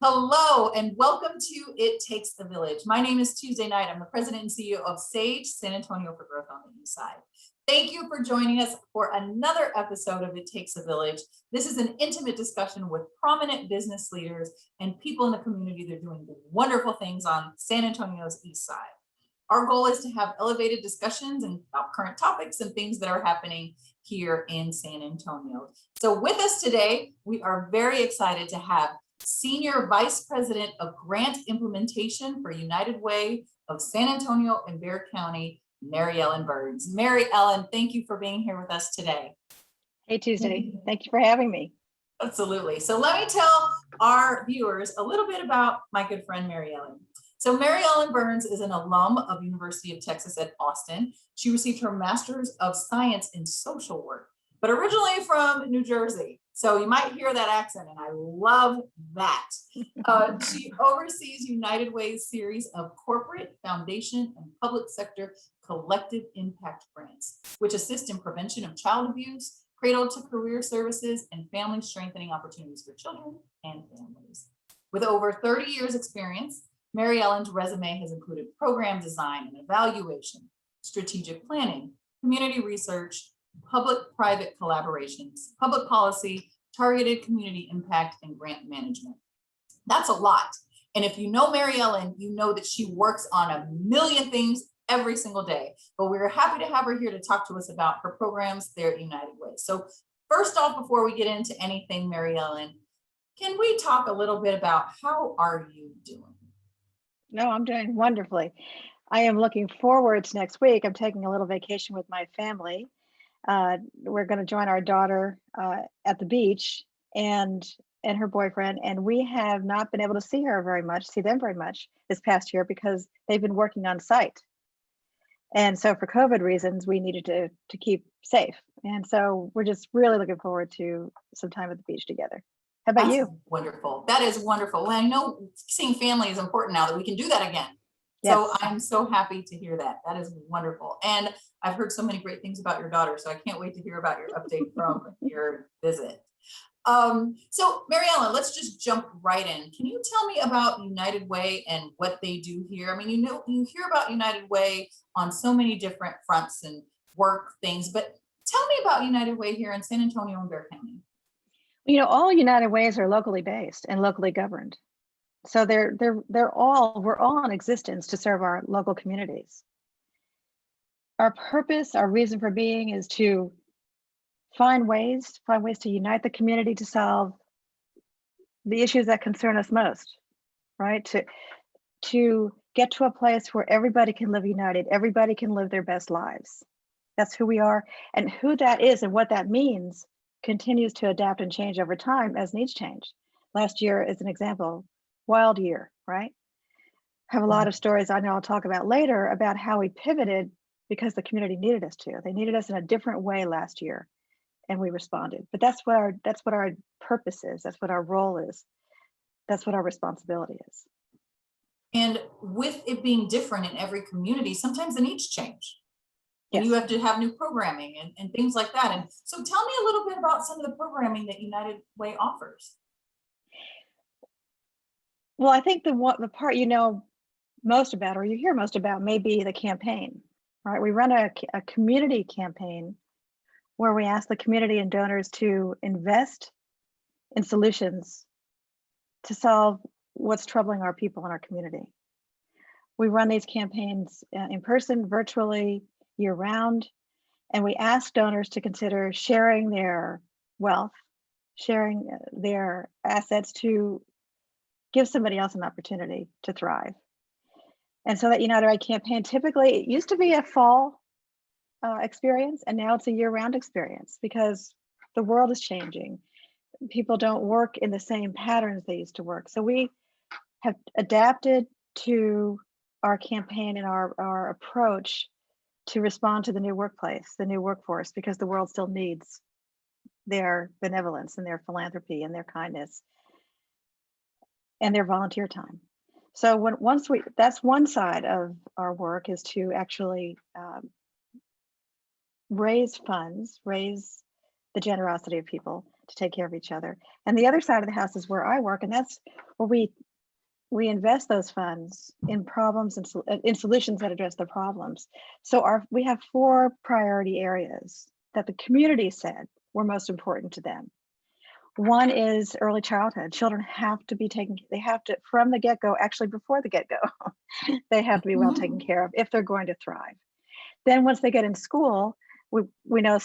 Hello and welcome to It Takes a Village. My name is Tuesdaé Knight. I'm the president and CEO of SAGE, San Antonio for Growth on the East Side. Thank you for joining us for another episode of It Takes a Village. This is an intimate discussion with prominent business leaders and people in the community that are doing wonderful things on San Antonio's East Side. Our goal is to have elevated discussions and about current topics and things that are happening here in San Antonio. So with us today, we are very excited to have Senior Vice President of Grant Implementation for United Way of San Antonio and Bexar County, Mary Ellen Burns. Mary Ellen, thank you for being here with us today. Hey, Tuesdaé. Thank you for having me. Absolutely. So let me tell our viewers a little bit about my good friend, Mary Ellen. So Mary Ellen Burns is an alum of University of Texas at Austin. She received her Master's of Science in Social Work, but originally from New Jersey. So you might hear that accent, and I love that. She oversees United Way's series of corporate, foundation, and public sector collective impact grants, which assist in prevention of child abuse, cradle to career services, and family strengthening opportunities for children and families. With over 30 years experience, Mary Ellen's resume has included program design and evaluation, strategic planning, community research, public-private collaborations, public policy, targeted community impact, and grant management. That's a lot. And if you know Mary Ellen, you know that she works on a million things every single day. But we're happy to have her here to talk to us about her programs there at United Way. So first off, before we get into anything, Mary Ellen, can we talk a little bit about how are you doing? No, I'm doing wonderfully. I am looking forward to next week. I'm taking a little vacation with my family. We're going to join our daughter at the beach and her boyfriend, and we have not been able to see them very much this past year because they've been working on site. And so for COVID reasons, we needed to keep safe. And so we're just really looking forward to some time at the beach together. How about you? Wonderful. That is wonderful. Well, I know seeing family is important now that we can do that again. Yes. So I'm so happy to hear that. That is wonderful. And I've heard so many great things about your daughter, so I can't wait to hear about your update from your visit. So Mary Ellen, let's just jump right in. Can you tell me about United Way and what they do here? I mean, you hear about United Way on so many different fronts and work things, but tell me about United Way here in San Antonio and Bexar County. All United Ways are locally based and locally governed. So we're all in existence to serve our local communities. Our purpose, our reason for being is to find ways to unite the community to solve the issues that concern us most, right? To get to a place where everybody can live united, everybody can live their best lives. That's who we are, and who that is and what that means continues to adapt and change over time as needs change. Last year is an example, wild year, right? Have a lot of stories I know I'll talk about later about how we pivoted because the community needed us to. They needed us in a different way last year, and we responded. But that's what our purpose is. That's what our role is. That's what our responsibility is. And with it being different in every community, sometimes the needs change. And yes. You have to have new programming and things like that. And so tell me a little bit about some of the programming that United Way offers. Well, I think the part you know most about, or you hear most about, may be the campaign, right? We run a community campaign where we ask the community and donors to invest in solutions to solve what's troubling our people in our community. We run these campaigns in person, virtually, year-round, and we ask donors to consider sharing their wealth, sharing their assets to give somebody else an opportunity to thrive. And so that United Way campaign, typically it used to be a fall experience, and now it's a year-round experience because the world is changing. People don't work in the same patterns they used to work. So we have adapted to our campaign and our approach to respond to the new workplace, the new workforce, because the world still needs their benevolence and their philanthropy and their kindness and their volunteer time. So that's one side of our work, is to actually raise funds, raise the generosity of people to take care of each other. And the other side of the house is where I work, and that's where we invest those funds in problems and in solutions that address the problems. So we have 4 priority areas that the community said were most important to them. One is early childhood. Children have to be taken, they have to, from the get-go, actually before the get-go, they have to be well taken care of if they're going to thrive. Then once they get in school, we know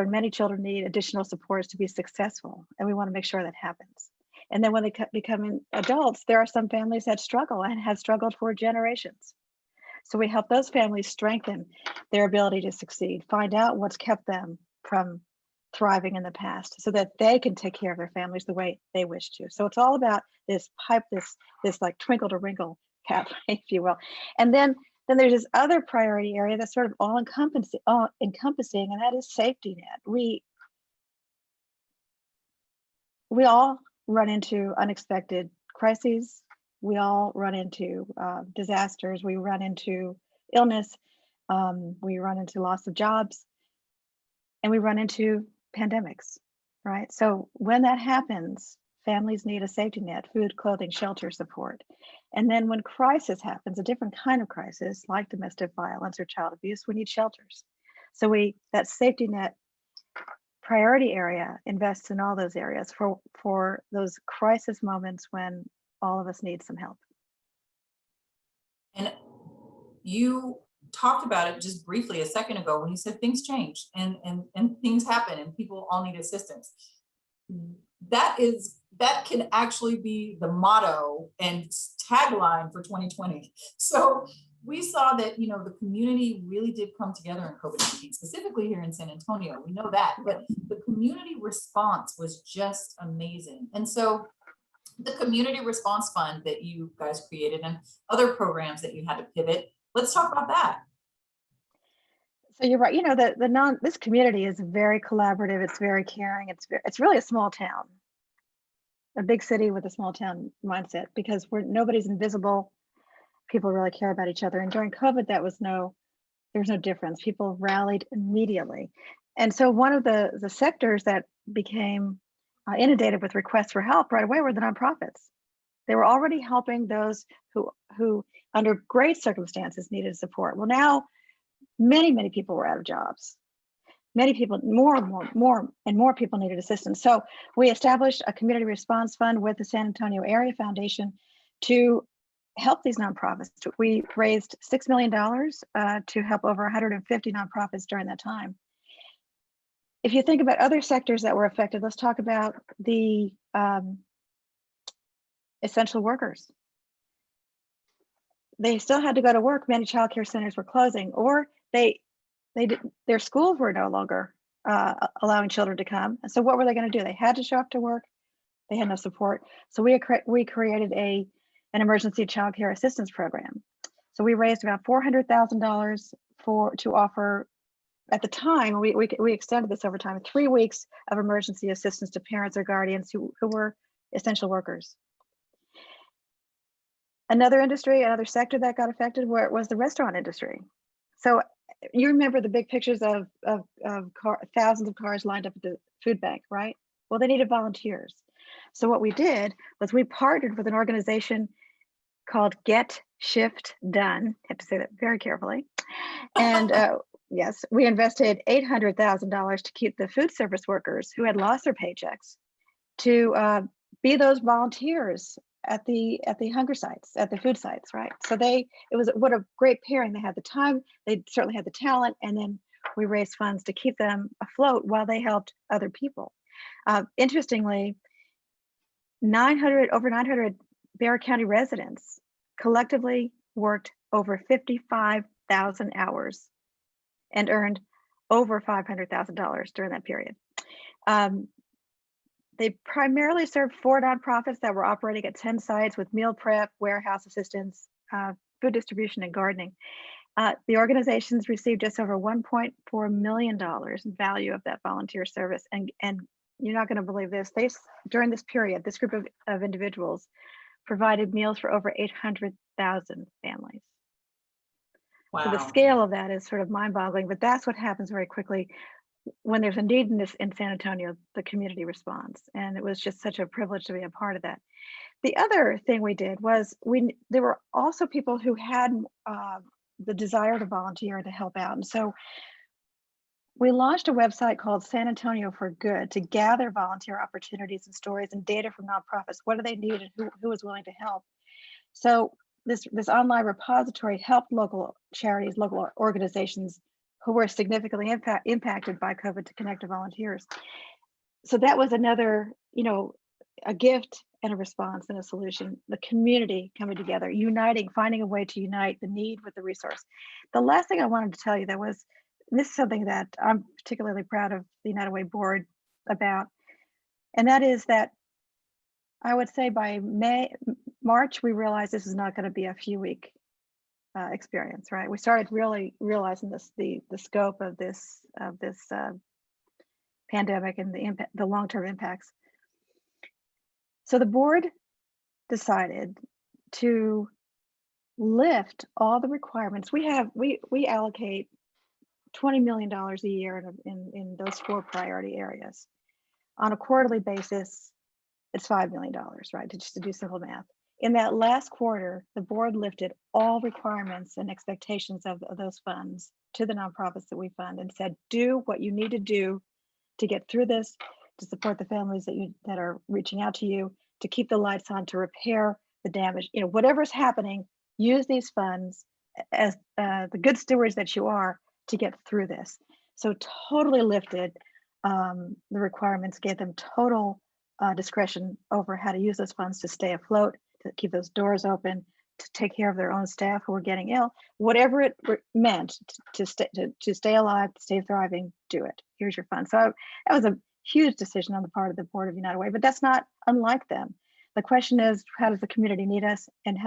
many children need additional supports to be successful, and we want to make sure that happens. And then when they become adults, there are some families that struggle and have struggled for generations. So we help those families strengthen their ability to succeed, find out what's kept them from thriving in the past so that they can take care of their families the way they wish to. So it's all about this like twinkle to wrinkle pathway, if you will. And then there's this other priority area that's sort of all encompassing, and that is safety net. We all run into unexpected crises. We all run into disasters. We run into illness. We run into loss of jobs, and we run into pandemics, right? So when that happens, families need a safety net: food, clothing, shelter, support. And then when crisis happens, a different kind of crisis like domestic violence or child abuse, we need shelters. So that safety net priority area invests in all those areas for those crisis moments when all of us need some help. And you talked about it just briefly a second ago when you said things change and things happen and people all need assistance. That can actually be the motto and tagline for 2020. So we saw that, the community really did come together in COVID-19, specifically here in San Antonio. We know that, but the community response was just amazing. And so the Community Response Fund that you guys created and other programs that you had to pivot, let's talk about that. So you're right. This community is very collaborative. It's very caring. It's really a small town, a big city with a small town mindset, because nobody's invisible. People really care about each other. And during COVID, there was no difference. People rallied immediately. And so one of the sectors that became inundated with requests for help right away were the nonprofits. They were already helping those who under great circumstances needed support. Well, now many people were out of jobs. Many people, more people needed assistance. So we established a community response fund with the San Antonio Area Foundation to help these nonprofits. We raised $6 million to help over 150 nonprofits during that time. If you think about other sectors that were affected, let's talk about the essential workers. They still had to go to work. Many child care centers were closing, or their schools were no longer allowing children to come. And so what were they going to do? They had to show up to work. They had no support. So we created an emergency child care assistance program. So we raised about $400,000 to offer, at the time, we extended this over time, 3 weeks of emergency assistance to parents or guardians who were essential workers. Another sector that got affected was the restaurant industry. So you remember the big pictures of thousands of cars lined up at the food bank, right? Well, they needed volunteers. So what we did was we partnered with an organization called Get Shift Done. I have to say that very carefully. And yes, we invested $800,000 to keep the food service workers who had lost their paychecks to be those volunteers at the hunger sites, at the food sites, right? So what a great pairing. They had the time, they certainly had the talent, and then we raised funds to keep them afloat while they helped other people. Interestingly, over 900 Bexar County residents collectively worked over 55,000 hours and earned over $500,000 during that period. They primarily served 4 nonprofits that were operating at 10 sites with meal prep, warehouse assistance, food distribution, and gardening. The organizations received just over $1.4 million in value of that volunteer service. And you're not going to believe this. During this period, this group of individuals provided meals for over 800,000 families. Wow. So the scale of that is sort of mind-boggling, but that's what happens very quickly when there's a need in San Antonio, the community responds. And it was just such a privilege to be a part of that. The other thing we did was there were also people who had the desire to volunteer and to help out. And so we launched a website called San Antonio for Good to gather volunteer opportunities and stories and data from nonprofits. What do they need and who is willing to help? So this online repository helped local charities, local organizations who were significantly impacted by COVID to connect to volunteers. So that was another, a gift and a response and a solution. The community coming together, uniting, finding a way to unite the need with the resource. The last thing I wanted to tell you that was, this is something that I'm particularly proud of the United Way board about, and that is that I would say by March, we realized this is not going to be a few week experience, right? We started really realizing the scope of this pandemic and the long-term impacts. So the board decided to lift all the requirements. We allocate $20 million a year in those 4 priority areas. On a quarterly basis, it's $5 million, right? Just to do simple math. In that last quarter, the board lifted all requirements and expectations of those funds to the nonprofits that we fund and said, do what you need to do to get through this, to support the families that are reaching out to you, to keep the lights on, to repair the damage. Whatever's happening, use these funds as the good stewards that you are to get through this. So totally lifted the requirements, gave them total discretion over how to use those funds to stay afloat, to keep those doors open, to take care of their own staff who were getting ill, whatever it meant to stay alive, to stay thriving, do it. Here's your fund. So that was a huge decision on the part of the board of United Way, but that's not unlike them. The question is, how does the community need us, and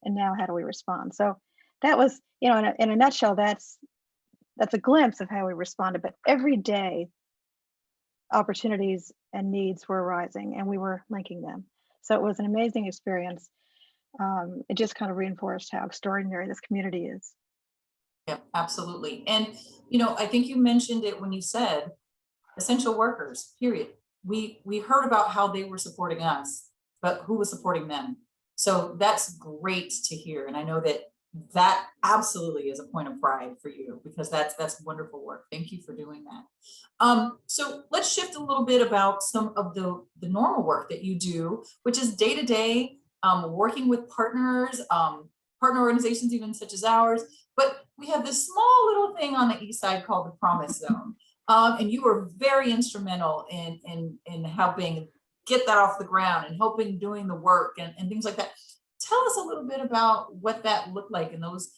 now how do we respond? So that was, in a nutshell, that's a glimpse of how we responded. But every day, opportunities and needs were arising, and we were linking them. So it was an amazing experience. It just kind of reinforced how extraordinary this community is. Yeah, absolutely. And, I think you mentioned it when you said essential workers, period. We heard about how they were supporting us, but who was supporting them? So that's great to hear. And I know that absolutely is a point of pride for you, because that's wonderful work. Thank you for doing that. So let's shift a little bit about some of the normal work that you do, which is day-to-day working with partners, partner organizations, even such as ours. But we have this small little thing on the east side called the Promise Zone. And you were very instrumental in helping get that off the ground and helping doing the work and things like that. Tell us a little bit about what that looked like in those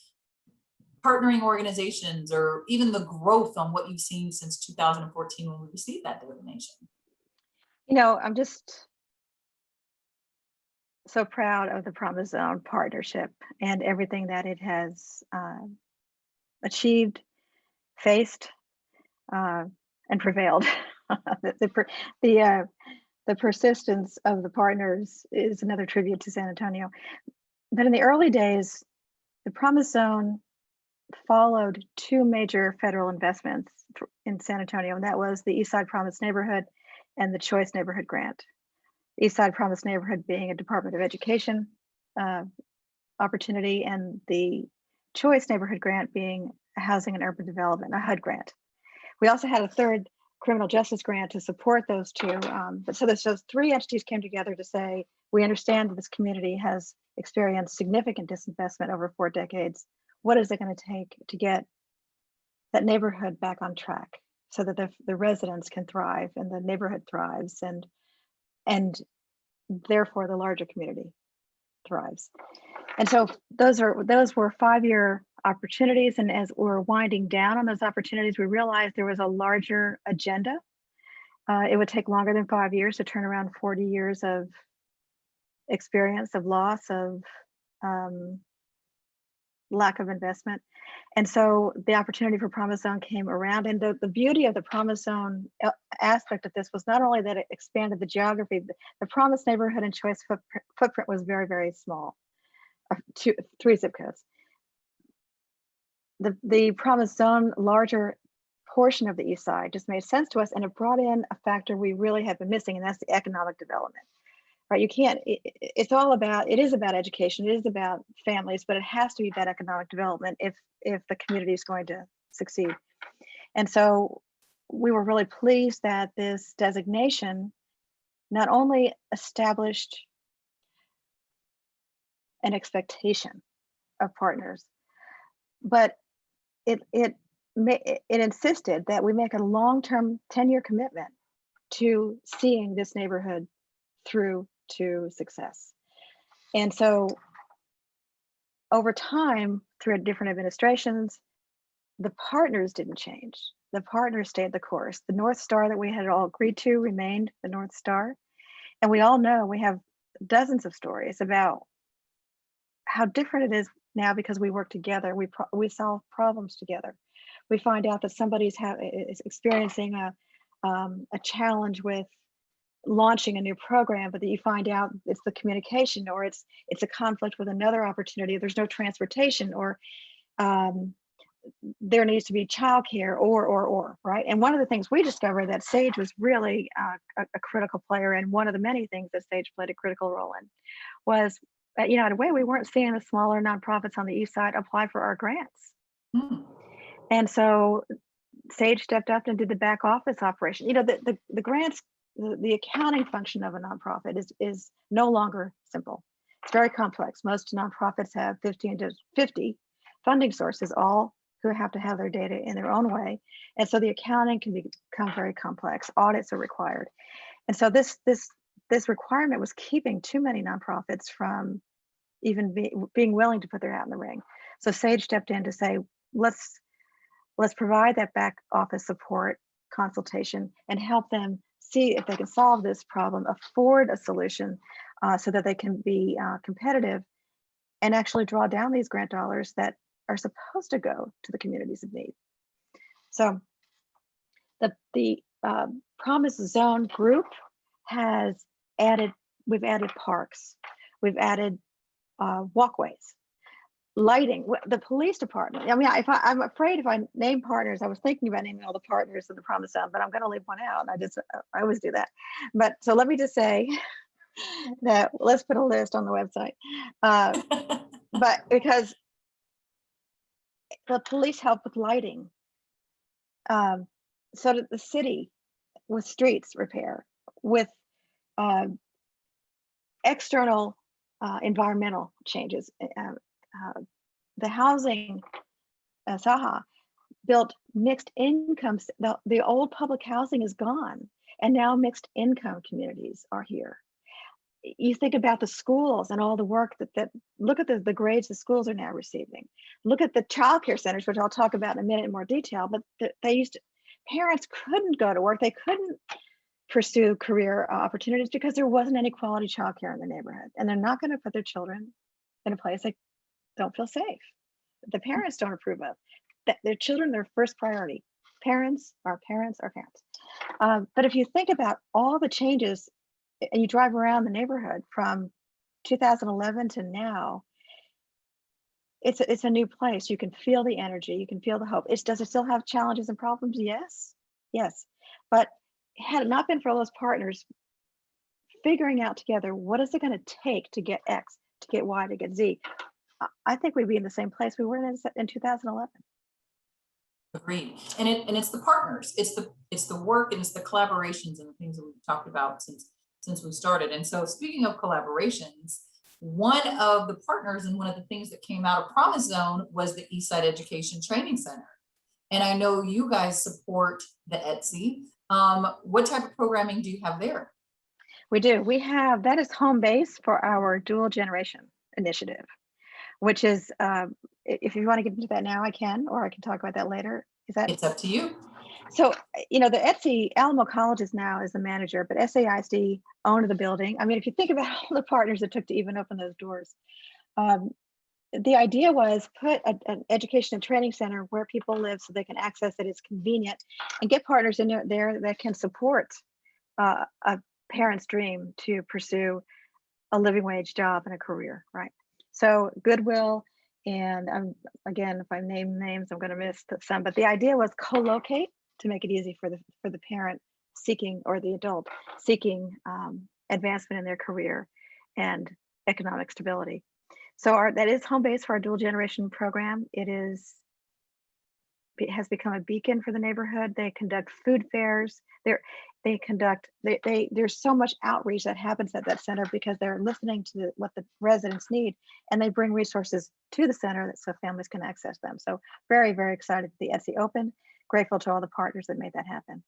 partnering organizations, or even the growth on what you've seen since 2014 when we received that designation. I'm just so proud of the Promise Zone partnership and everything that it has achieved, faced, and prevailed. The persistence of the partners is another tribute to San Antonio. But in the early days, the Promise Zone followed 2 major federal investments in San Antonio, and that was the Eastside Promise Neighborhood and the Choice Neighborhood Grant. Eastside Promise Neighborhood being a Department of Education opportunity, and the Choice Neighborhood Grant being a Housing and Urban Development, a HUD grant. We also had a third criminal justice grant to support those 2. But so those 3 entities came together to say, we understand that this community has experienced significant disinvestment over 4 decades. What is it going to take to get that neighborhood back on track so that the residents can thrive and the neighborhood thrives, and therefore the larger community thrives? And so those were 5-year opportunities. And as we're winding down on those opportunities, we realized there was a larger agenda. It would take longer than 5 years to turn around 40 years of experience, of loss, of lack of investment. And so the opportunity for Promise Zone came around. And the beauty of the Promise Zone aspect of this was not only that it expanded the geography, the Promise neighborhood and Choice footprint was very, very small, 3 zip codes. The Promise Zone larger portion of the East Side just made sense to us, and it brought in a factor we really have been missing, and that's the economic development. Right? You can't. It's all about. It is about education. It is about families, but it has to be about economic development if the community is going to succeed. And so we were really pleased that this designation not only established an expectation of partners, but it insisted that we make a long-term 10-year commitment to seeing this neighborhood through to success. And so over time, through different administrations, the partners didn't change. The partners stayed the course. The North Star that we had all agreed to remained the North Star. And we all know, we have dozens of stories about how different it is now because we work together. We solve problems together. We find out that somebody's is experiencing a challenge with launching a new program, but that you find out it's the communication, or it's a conflict with another opportunity. There's no transportation, or there needs to be childcare, or right. And one of the things we discovered that Sage was really a critical player, and one of the many things that Sage played a critical role in was that, in a way, we weren't seeing the smaller nonprofits on the East Side apply for our grants. Hmm. And so Sage stepped up and did the back office operation. The grants, the accounting function of a nonprofit is no longer simple. It's very complex. Most nonprofits have 15 to 50 funding sources, all who have to have their data in their own way. And so the accounting can become very complex. Audits are required. And so this requirement was keeping too many nonprofits from even being willing to put their hat in the ring. So Sage stepped in to say, let's provide that back office support, consultation, and help them see if they can solve this problem, afford a solution so that they can be competitive and actually draw down these grant dollars that are supposed to go to the communities of need. So the Promise Zone group we've added parks, we've added walkways, lighting, the police department. I mean, I'm afraid if I name partners, I was thinking about naming all the partners in the Promise Zone, but I'm going to leave one out. And I always do that. But so let me just say that let's put a list on the website. But because the police help with lighting, so did the city with streets repair, with external environmental changes. The housing, Saha built mixed incomes. The old public housing is gone, and now mixed income communities are here. You think about the schools and all the work that look at the grades the schools are now receiving. Look at the childcare centers, which I'll talk about in a minute in more detail, but parents couldn't go to work. They couldn't pursue career opportunities because there wasn't any quality childcare in the neighborhood. And they're not going to put their children in a place they don't feel safe, the parents don't approve of. That their children, their first priority. Parents are parents are parents. But if you think about all the changes, and you drive around the neighborhood from 2011 to now, it's a new place. You can feel the energy, you can feel the hope. Does it still have challenges and problems? Yes. But had it not been for all those partners figuring out together, what is it going to take to get X, to get Y, to get Z, I think we'd be in the same place we were in 2011. Agreed. And it's the partners, it's the work, and it's the collaborations and the things that we've talked about since we started. And so speaking of collaborations, one of the partners and one of the things that came out of Promise Zone was the Eastside Education Training Center. And I know you guys support the ETSI. What type of programming do you have there? We do. We have, that is home base for our dual generation initiative, which is, if you want to get into that now, I can, or I can talk about that later. It's up to you. So, the ETSI, Alamo Colleges now is the manager, but SAIC owned the building. I mean, if you think about all the partners it took to even open those doors, the idea was put an education and training center where people live so they can access it, it's convenient, and get partners in there that can support a parent's dream to pursue a living wage job and a career, right? So Goodwill, and again, if I name names, I'm going to miss some, but the idea was co-locate to make it easy for the parent seeking, or the adult seeking, advancement in their career and economic stability. So that is home base for our dual generation program. It has become a beacon for the neighborhood. They conduct food fairs. There's so much outreach that happens at that center because they're listening to what the residents need, and they bring resources to the center so families can access them. So very, very excited the Etsy opened. Grateful to all the partners that made that happen.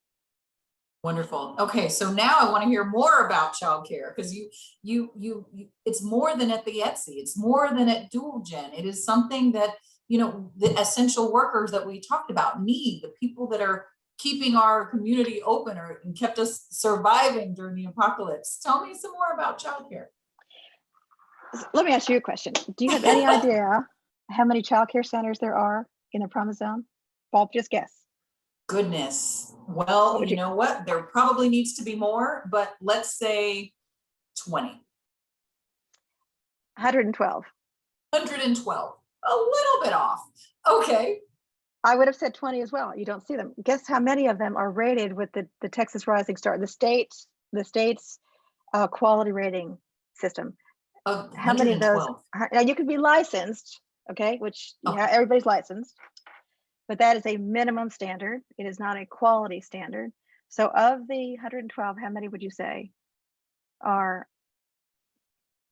Wonderful. Okay, so now I want to hear more about childcare, because it's more than at the Etsy. It's more than at Dual Gen. It is something that, the essential workers that we talked about need, the people that are keeping our community open and kept us surviving during the apocalypse. Tell me some more about childcare. Let me ask you a question. Do you have any idea how many childcare centers there are in the Promise Zone? Bob, just guess. Goodness. Well, you know what? There probably needs to be more, but let's say 20. 112. 112. A little bit off. Okay. I would have said 20 as well. You don't see them. Guess how many of them are rated with the Texas Rising Star, the state's quality rating system. How many of those? Now you could be licensed, okay, which everybody's licensed, but that is a minimum standard. It is not a quality standard. So of the 112, how many would you say are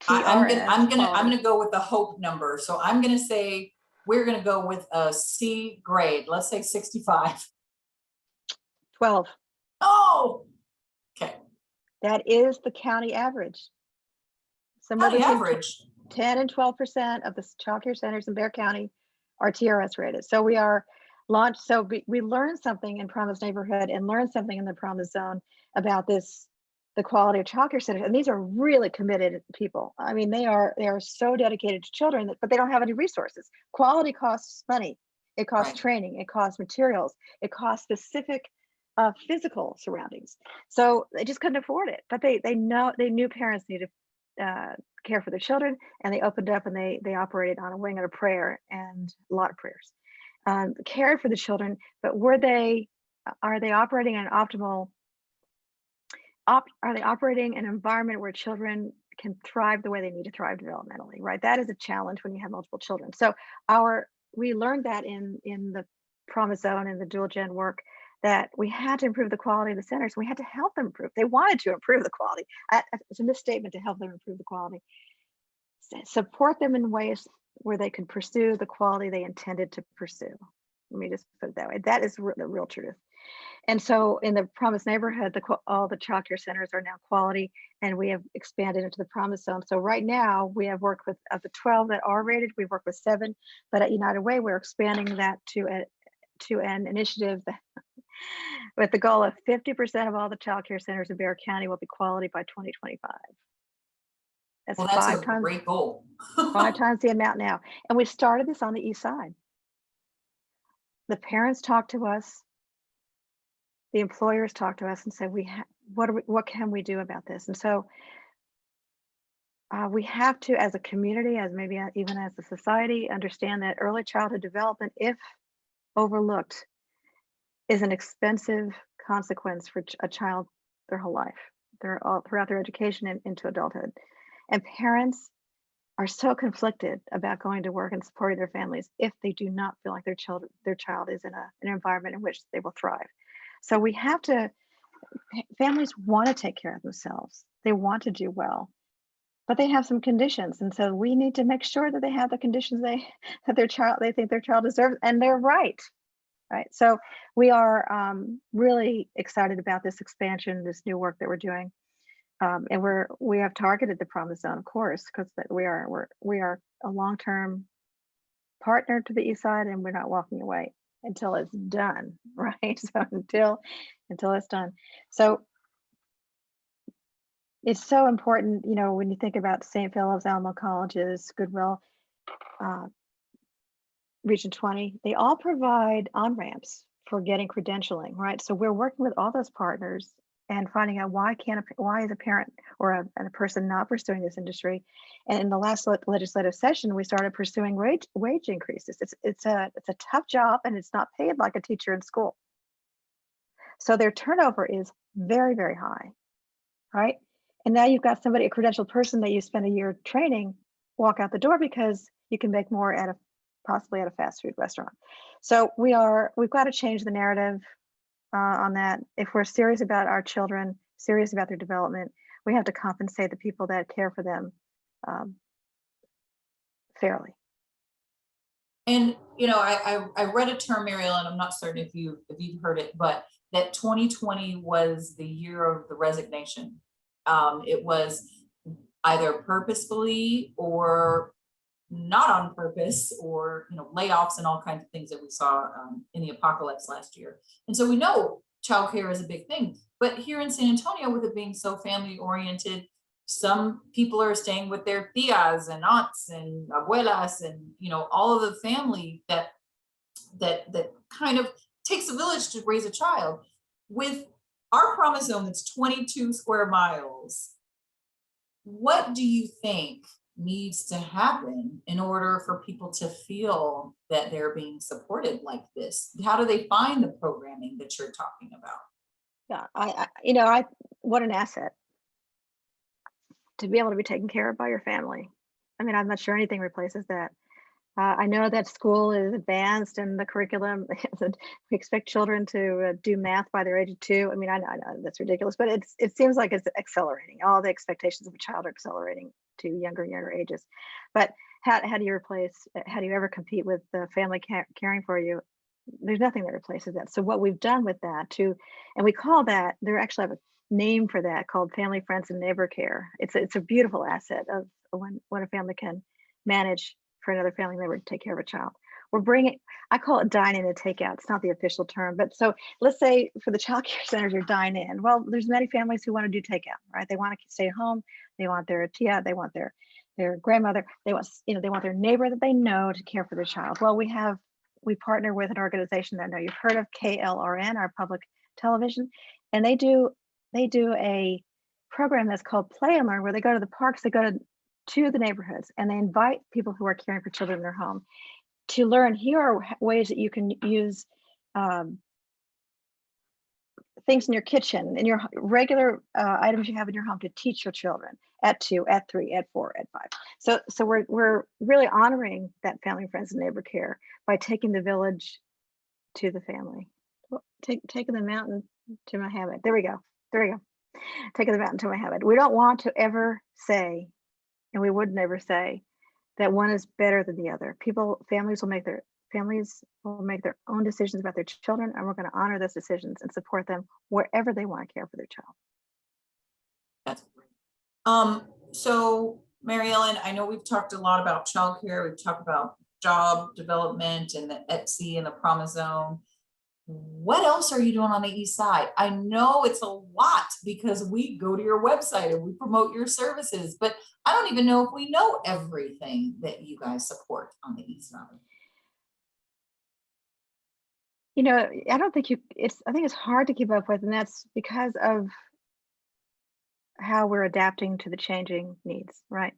I'm gonna go with the hope number. So I'm gonna say we're gonna go with a C grade. Let's say 65. 12. Oh, okay. That is the county average. County average. 10 and 12% of the childcare centers in Bexar County are TRS rated. So we are launched. So we learned something in Promise Neighborhood and learned something in the Promise Zone about the quality of childcare centers. And these are really committed people. I mean, they are so dedicated to children, but they don't have any resources. Quality costs money. It costs training. It costs materials. It costs specific physical surroundings. So they just couldn't afford it. But they knew parents needed care for their children, and they opened up and they operated on a wing and a prayer and a lot of prayers, cared for the children. But are they operating in an optimal? Are they operating in an environment where children can thrive the way they need to thrive developmentally? Right, that is a challenge when you have multiple children. So we learned that in the Promise Zone and the dual gen work, that we had to improve the quality of the centers. We had to help them improve. They wanted to improve the quality. It's a misstatement to help them improve the quality. Support them in ways where they can pursue the quality they intended to pursue. Let me just put it that way. That is the real truth. And so in the Promise Neighborhood, all the childcare centers are now quality, and we have expanded into the Promise Zone. So right now we have worked with, of the 12 that are rated, we've worked with 7, but at United Way, we're expanding that to an initiative that, with the goal of 50% of all the childcare centers in Bexar County will be quality by 2025. That's a great goal. 5 times the amount now. And we started this on the east side. The parents talked to us, the employers talked to us and said, what can we do about this? And so we have to, as a community, as maybe even as a society, understand that early childhood development, if overlooked, is an expensive consequence for a child their whole life, throughout their education and into adulthood. And parents are so conflicted about going to work and supporting their families if they do not feel like their child is in an environment in which they will thrive. So we have to, families want to take care of themselves. They want to do well, but they have some conditions. And so we need to make sure that they have the conditions they think their child deserves, and they're right. Right. So we are really excited about this expansion, this new work that we're doing. And we have targeted the Promise Zone, of course, because we are a long-term partner to the East Side, and we're not walking away until it's done, right? So until it's done. So it's so important, when you think about St. Philip's, Alamo Colleges, Goodwill, Region 20, they all provide on-ramps for getting credentialing, right? So we're working with all those partners and finding out why is a parent or a person not pursuing this industry. And in the last legislative session, we started pursuing wage increases. It's a tough job, and it's not paid like a teacher in school. So their turnover is very, very high, right? And now you've got somebody, a credentialed person that you spend a year training, walk out the door because you can make more at a possibly at a fast food restaurant. So we've got to change the narrative on that. If we're serious about our children, serious about their development, we have to compensate the people that care for them um, fairly. And I read a term, Mary Ellen, I'm not certain if you've heard it, but that 2020 was the year of the resignation. It was either purposefully or not on purpose, or layoffs and all kinds of things that we saw in the apocalypse last year. And so we know childcare is a big thing, but here in San Antonio, with it being so family oriented, some people are staying with their tias and aunts and abuelas and all of the family that kind of takes a village to raise a child. With our promise zone that's 22 square miles, what do you think needs to happen in order for people to feel that they're being supported like this? How do they find the programming that you're talking about? Yeah, what an asset to be able to be taken care of by your family. I mean, I'm not sure anything replaces that. I know that school is advanced and the curriculum, we expect children to do math by their age of 2. I mean, I know that's ridiculous, but it seems like it's accelerating. All the expectations of a child are accelerating to younger and younger ages. But how do you ever compete with the family caring for you? There's nothing that replaces that. So what we've done with that and we call that, they actually have a name for that called family, friends, and neighbor care. It's a beautiful asset of when a family can manage for another family member to take care of a child. I call it dine in and take out. It's not the official term, but so let's say for the child care centers, you're dine in. Well, there's many families who want to do takeout, right? They want to stay home. They want their tia, they want their grandmother, they want their neighbor that they know to care for their child. Well, we partner with an organization that I know you've heard of, KLRN, our public television, and they do a program that's called Play and Learn, where they go to the parks, they go to the neighborhoods, and they invite people who are caring for children in their home to learn. Here are ways that you can use things in your kitchen, in your regular items you have in your home to teach your children at 2, at 3, at 4, at 5. So we're really honoring that family, friends, and neighbor care by taking the village to the family. Taking the mountain to my habit. There we go. Taking the mountain to my habit. We don't want to ever say, and we would never say, that one is better than the other. Families will make their own decisions about their children, and we're going to honor those decisions and support them wherever they want to care for their child. That's great. So Mary Ellen, I know we've talked a lot about childcare. We've talked about job development and the ETSI and the Promise Zone. What else are you doing on the East Side? I know it's a lot because we go to your website and we promote your services, but I don't even know if we know everything that you guys support on the East Side. I think it's hard to keep up with, and that's because of how we're adapting to the changing needs, right?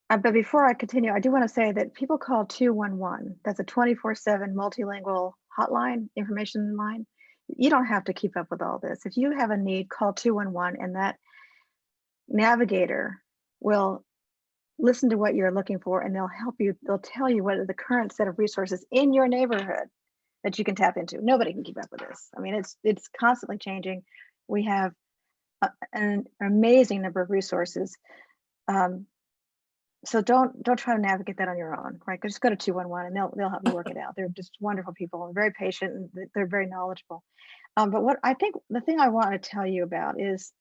But before I continue, I do want to say that people call 211. That's a 24/7 multilingual hotline, information line. You don't have to keep up with all this. If you have a need, call 211, and that navigator will listen to what you're looking for, and they'll help you. They'll tell you what are the current set of resources in your neighborhood that you can tap into. Nobody can keep up with this. I mean, it's constantly changing. We have an amazing number of resources. So don't try to navigate that on your own, right? Just go to 211 and they'll help you work it out. They're just wonderful people and very patient, and they're very knowledgeable. But what I think the thing I want to tell you about is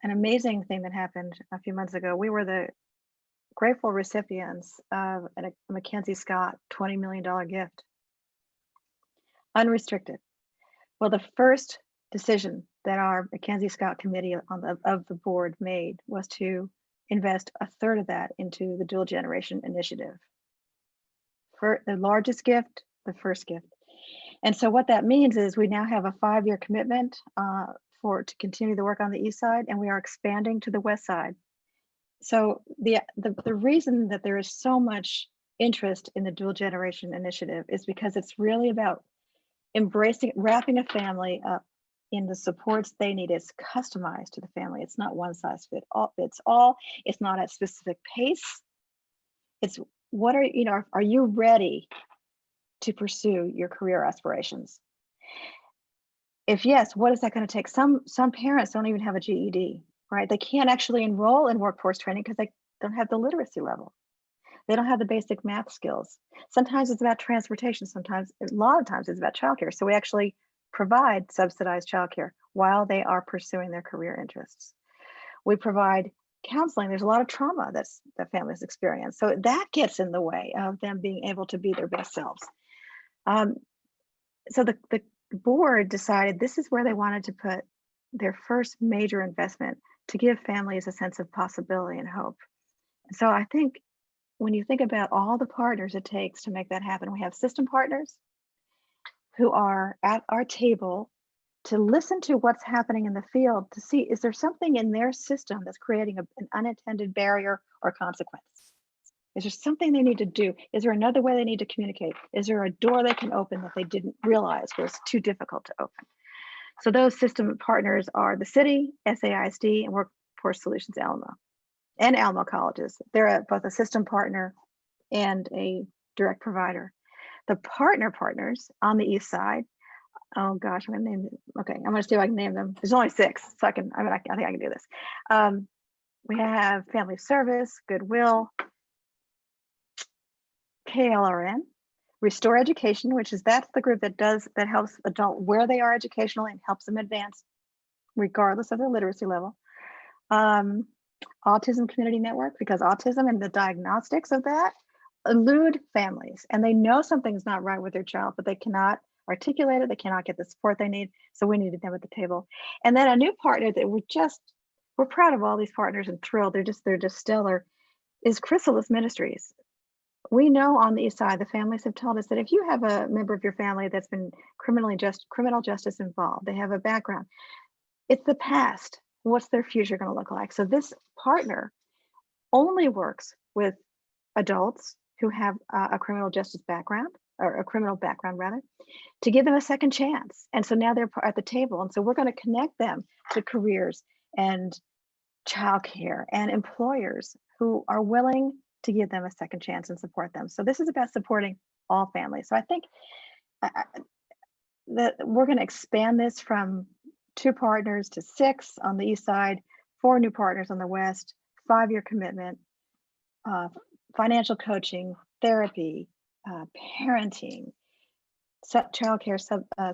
an amazing thing that happened a few months ago. We were the grateful recipients of a Mackenzie Scott $20 million gift, unrestricted. Well, the first decision that our Mackenzie Scott committee of the board made was to invest a third of that into the dual generation initiative. For the largest gift, the first gift. And so what that means is we now have a 5-year commitment to continue the work on the East Side, and we are expanding to the West Side. So the reason that there is so much interest in the dual generation initiative is because it's really about embracing, wrapping a family up in the supports they need is customized to the family. It's not one size fits all. It's not at specific pace. It's what are you ready to pursue your career aspirations? If yes, what is that going to take? Some parents don't even have a GED, right? They can't actually enroll in workforce training because they don't have the literacy level. They don't have the basic math skills. Sometimes it's about transportation. Sometimes, a lot of times it's about childcare. So we actually provide subsidized childcare while they are pursuing their career interests. We provide counseling. There's a lot of trauma that families experience. So that gets in the way of them being able to be their best selves. So the board decided this is where they wanted to put their first major investment to give families a sense of possibility and hope. So I think when you think about all the partners it takes to make that happen, we have system partners who are at our table to listen to what's happening in the field to see, is there something in their system that's creating an unintended barrier or consequence? Is there something they need to do? Is there another way they need to communicate? Is there a door they can open that they didn't realize was too difficult to open? So those system partners are the city, SAISD, and Workforce Solutions Alamo, and Alamo colleges. They're both a system partner and a direct provider. The partners on the east side, oh gosh, I'm gonna name them. Okay, I'm gonna see if I can name them. There's only 6, so I think I can do this. We have Family Service, Goodwill, KLRN, Restore Education, which is that's the group that helps adult where they are educationally and helps them advance regardless of their literacy level. Autism Community Network, because autism and the diagnostics of that elude families, and they know something's not right with their child, but they cannot articulate it, they cannot get the support they need, so we needed them at the table. And then a new partner that we're proud of all these partners and thrilled, they're just stellar, is Chrysalis Ministries. We know on the east side, the families have told us that if you have a member of your family that's been criminal justice involved, they have a background, it's the past. What's their future going to look like? So this partner only works with adults who have a criminal justice background, or a criminal background rather, to give them a second chance. And so now they're at the table. And so we're going to connect them to careers and childcare and employers who are willing to give them a second chance and support them. So this is about supporting all families. So I think that we're going to expand this from 2 partners to 6 on the east side, 4 new partners on the west, 5-year commitment, financial coaching, therapy, parenting, childcare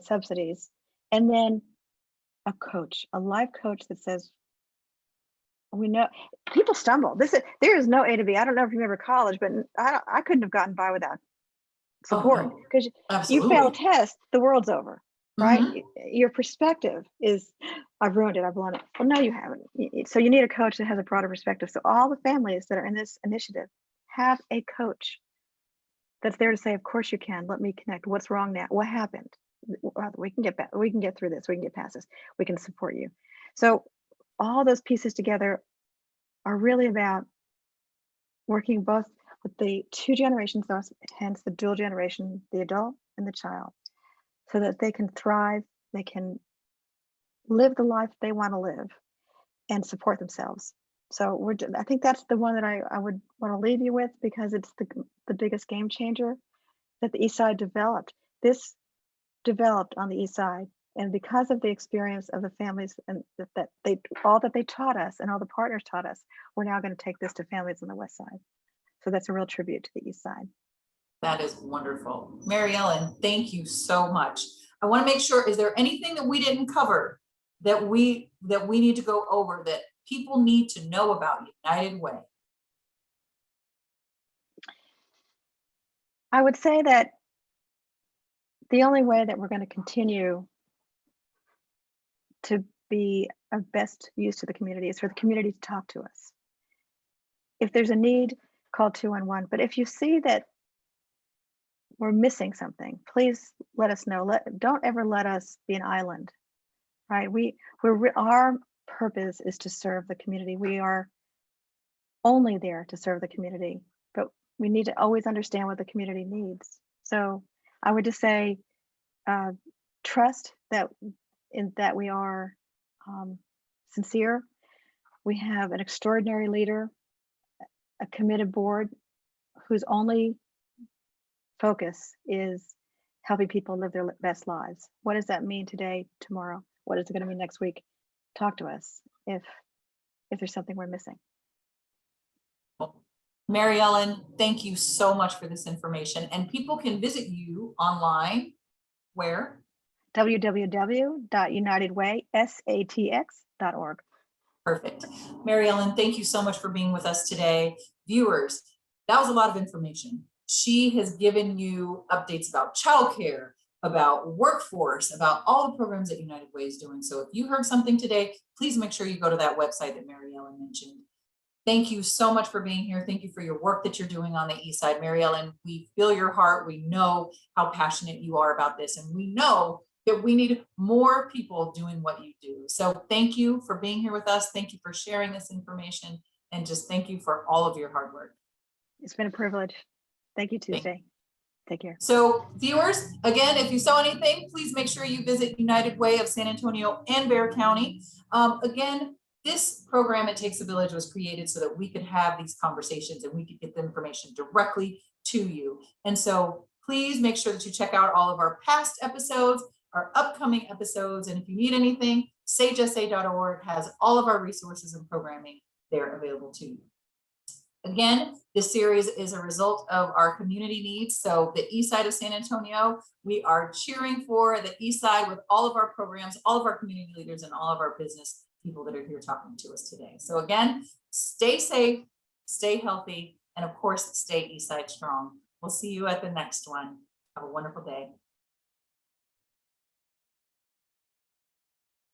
subsidies, and then a life coach that says, we know people stumble. There is no A to B. I don't know if you remember college, but I couldn't have gotten by without support, because you fail a test, the world's over, right? Your perspective is, I've ruined it, I've blown it. Well, no, you haven't. So you need a coach that has a broader perspective. So all the families that are in this initiative have a coach that's there to say, of course you can, let me connect. What's wrong now? What happened? We can get back, we can get through this, we can get past this, we can support you. So all those pieces together are really about working both with the 2 generations, hence the dual generation, the adult and the child, so that they can thrive, they can live the life they want to live and support themselves. So I think that's the one that I would want to leave you with, because it's the biggest game changer that the East Side developed. This developed on the East Side, and because of the experience of the families and that they taught us and all the partners taught us, we're now going to take this to families on the West Side. So that's a real tribute to the East Side. That is wonderful. Mary Ellen, thank you so much. I want to make sure, is there anything that we didn't cover that we need to go over that people need to know about United Way? I would say that the only way that we're going to continue to be of best use to the community is for the community to talk to us. If there's a need, call 211. But if you see that we're missing something, please let us know. Don't ever let us be an island, right? Our purpose is to serve the community. We are only there to serve the community, but we need to always understand what the community needs. So I would just say, trust that we are sincere. We have an extraordinary leader, a committed board whose only focus is helping people live their best lives. What does that mean today, tomorrow? What is it going to mean next week? Talk to us if there's something we're missing. Mary Ellen, thank you so much for this information. And people can visit you online where? www.unitedwaysatx.org. Perfect. Mary Ellen, thank you so much for being with us today. Viewers, that was a lot of information. She has given you updates about childcare, about workforce, about all the programs that United Way is doing. So if you heard something today, please make sure you go to that website that Mary Ellen mentioned. Thank you so much for being here. Thank you for your work that you're doing on the East Side. Mary Ellen, we feel your heart. We know how passionate you are about this, and we know that we need more people doing what you do. So thank you for being here with us. Thank you for sharing this information, and just thank you for all of your hard work. It's been a privilege. Thank you, Tuesday. Take care. So viewers, again, if you saw anything, please make sure you visit United Way of San Antonio and Bexar County. Again, this program, It Takes a Village, was created so that we could have these conversations and we could get the information directly to you. And so please make sure that you check out all of our past episodes, our upcoming episodes. And if you need anything, sagesa.org has all of our resources and programming there available to you. Again, this series is a result of our community needs. So the East Side of San Antonio, we are cheering for the East Side with all of our programs, all of our community leaders, and all of our business people that are here talking to us today. So again, stay safe, stay healthy, and of course, stay East Side strong. We'll see you at the next one. Have a wonderful day.